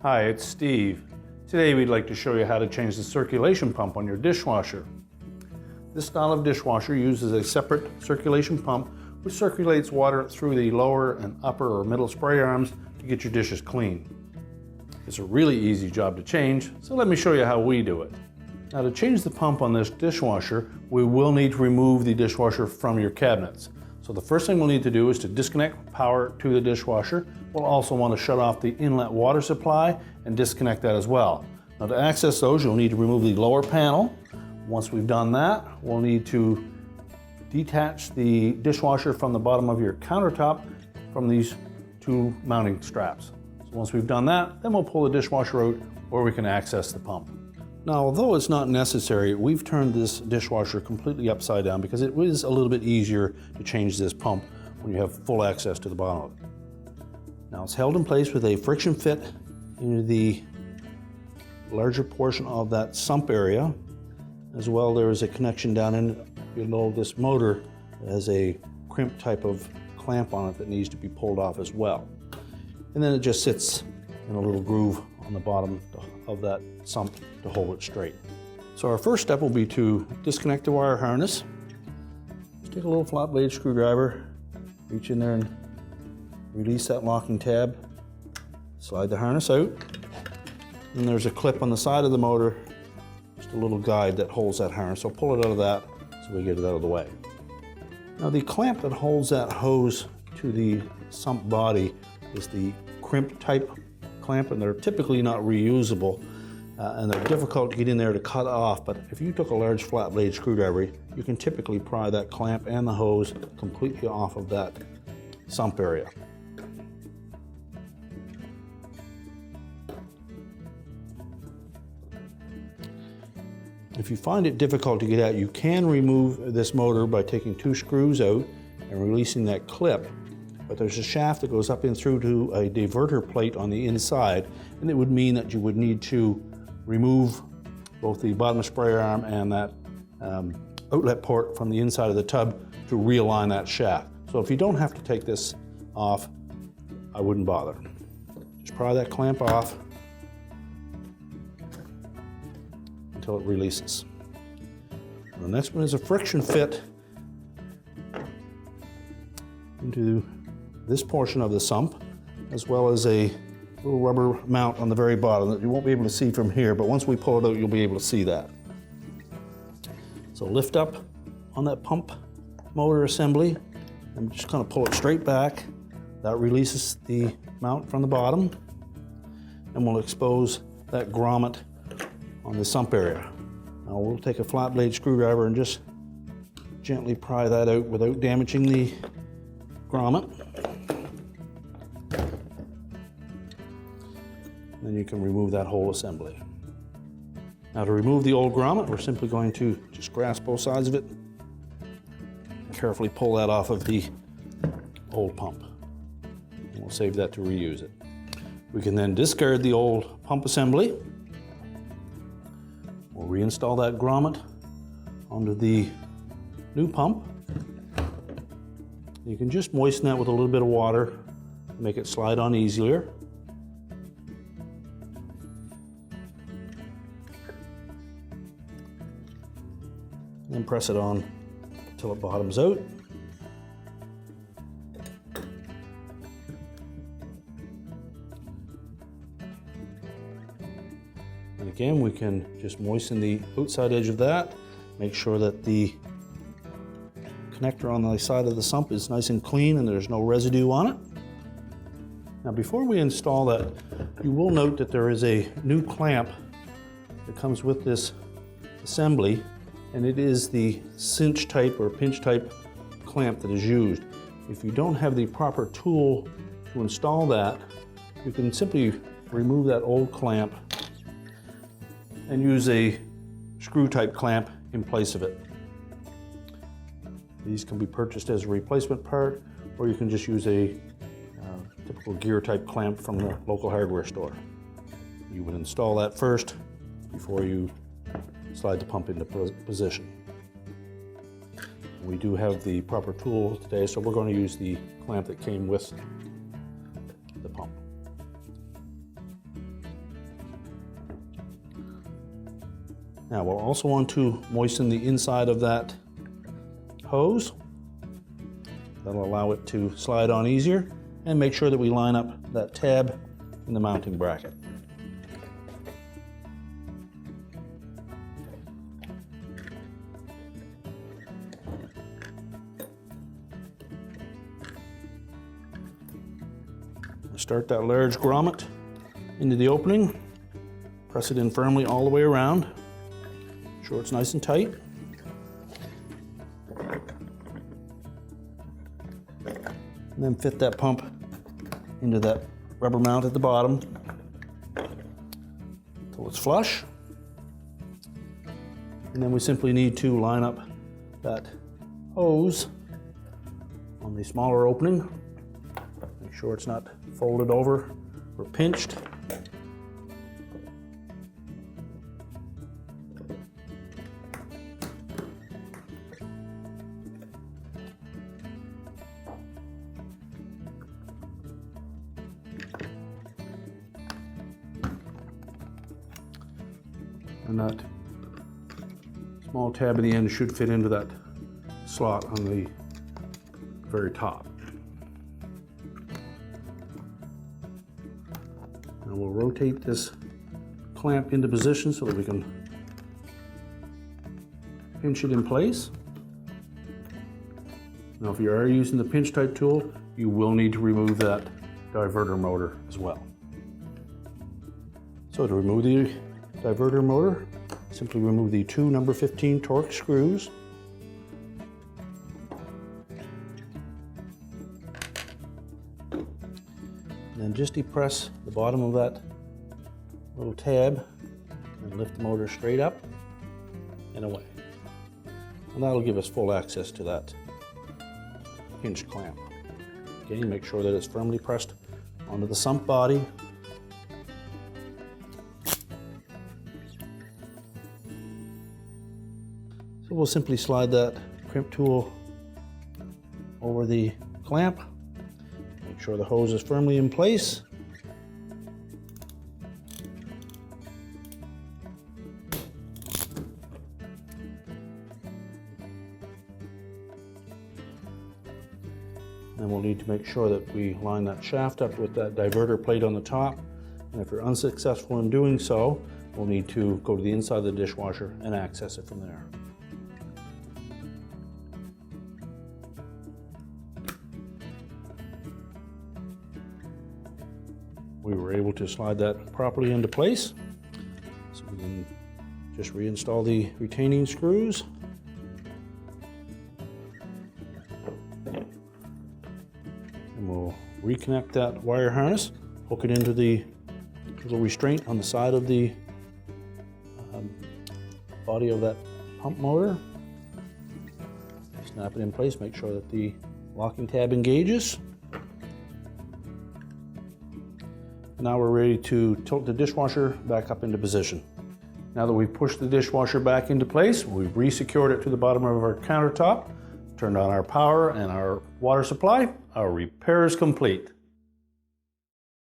Hi, it's Steve. Today we'd like to show you how to change the circulation pump on your dishwasher. This style of dishwasher uses a separate circulation pump which circulates water through the lower and upper or middle spray arms to get your dishes clean. It's a really easy job to change, so let me show you how we do it. Now, to change the pump on this dishwasher, we will need to remove the dishwasher from your cabinets. So the first thing we'll need to do is to disconnect power to the dishwasher. We'll also want to shut off the inlet water supply and disconnect that as well. Now, to access those, you'll need to remove the lower panel. Once we've done that, we'll need to detach the dishwasher from the bottom of your countertop from these two mounting straps. So once we've done that, then we'll pull the dishwasher out where we can access the pump. Now, although it's not necessary, we've turned this dishwasher completely upside down because it is a little bit easier to change this pump when you have full access to the bottom of it. Now, it's held in place with a friction fit into the larger portion of that sump area. As well, there is a connection down in below this motor that has a crimp type of clamp on it that needs to be pulled off as well. And then it just sits in a little groove on the bottom of that sump to hold it straight. So our first step will be to disconnect the wire harness. Just take a little flat blade screwdriver, reach in there and release that locking tab. Slide the harness out. And there's a clip on the side of the motor, just a little guide that holds that harness. So pull it out of that so we get it out of the way. Now, the clamp that holds that hose to the sump body is the crimp type clamp, and they're typically not reusable and they're difficult to get in there to cut off. But if you took a large flat blade screwdriver, you can typically pry that clamp and the hose completely off of that sump area. If you find it difficult to get out, you can remove this motor by taking two screws out and releasing that clip. But there's a shaft that goes up and through to a diverter plate on the inside, and it would mean that you would need to remove both the bottom sprayer arm and that outlet port from the inside of the tub to realign that shaft. So if you don't have to take this off, I wouldn't bother. Just pry that clamp off until it releases. And the next one is a friction fit into this portion of the sump, as well as a little rubber mount on the very bottom that you won't be able to see from here, but once we pull it out, you'll be able to see that. So lift up on that pump motor assembly and just kind of pull it straight back. That releases the mount from the bottom, and we'll expose that grommet on the sump area. Now we'll take a flat blade screwdriver and just gently pry that out without damaging the grommet. Then you can remove that whole assembly. Now, to remove the old grommet, we're simply going to just grasp both sides of it and carefully pull that off of the old pump. And we'll save that to reuse it. We can then discard the old pump assembly. We'll reinstall that grommet onto the new pump. You can just moisten that with a little bit of water to make it slide on easier. And press it on until it bottoms out. And again, we can just moisten the outside edge of that, make sure that the connector on the side of the sump is nice and clean and there's no residue on it. Now, before we install that, you will note that there is a new clamp that comes with this assembly, and it is the cinch type or pinch type clamp that is used. If you don't have the proper tool to install that, you can simply remove that old clamp and use a screw type clamp in place of it. These can be purchased as a replacement part, or you can just use a typical gear type clamp from the local hardware store. You would install that first before you slide the pump into position. We do have the proper tool today, so we're going to use the clamp that came with the pump. Now we'll also want to moisten the inside of that hose. That'll allow it to slide on easier, and make sure that we line up that tab in the mounting bracket. Start that large grommet into the opening, press it in firmly all the way around, sure it's nice and tight. And then fit that pump into that rubber mount at the bottom until it's flush. And then we simply need to line up that hose on the smaller opening. Make sure it's not folded over or pinched. And that small tab at the end should fit into that slot on the very top. Now we'll rotate this clamp into position so that we can pinch it in place. Now if you are using the pinch type tool, you will need to remove that diverter motor as well. So to remove the diverter motor, simply remove the two number 15 Torx screws. And then just depress the bottom of that little tab and lift the motor straight up and away. And that'll give us full access to that hinge clamp. Again, make sure that it's firmly pressed onto the sump body. So we'll simply slide that crimp tool over the clamp. Make sure the hose is firmly in place. And we'll need to make sure that we line that shaft up with that diverter plate on the top. And if you're unsuccessful in doing so, we'll need to go to the inside of the dishwasher and access it from there. We were able to slide that properly into place. So we can just reinstall the retaining screws. And we'll reconnect that wire harness, hook it into the little restraint on the side of the body of that pump motor. Snap it in place, make sure that the locking tab engages. Now we're ready to tilt the dishwasher back up into position. Now that we've pushed the dishwasher back into place, we've re-secured it to the bottom of our countertop, turned on our power and our water supply, our repair is complete.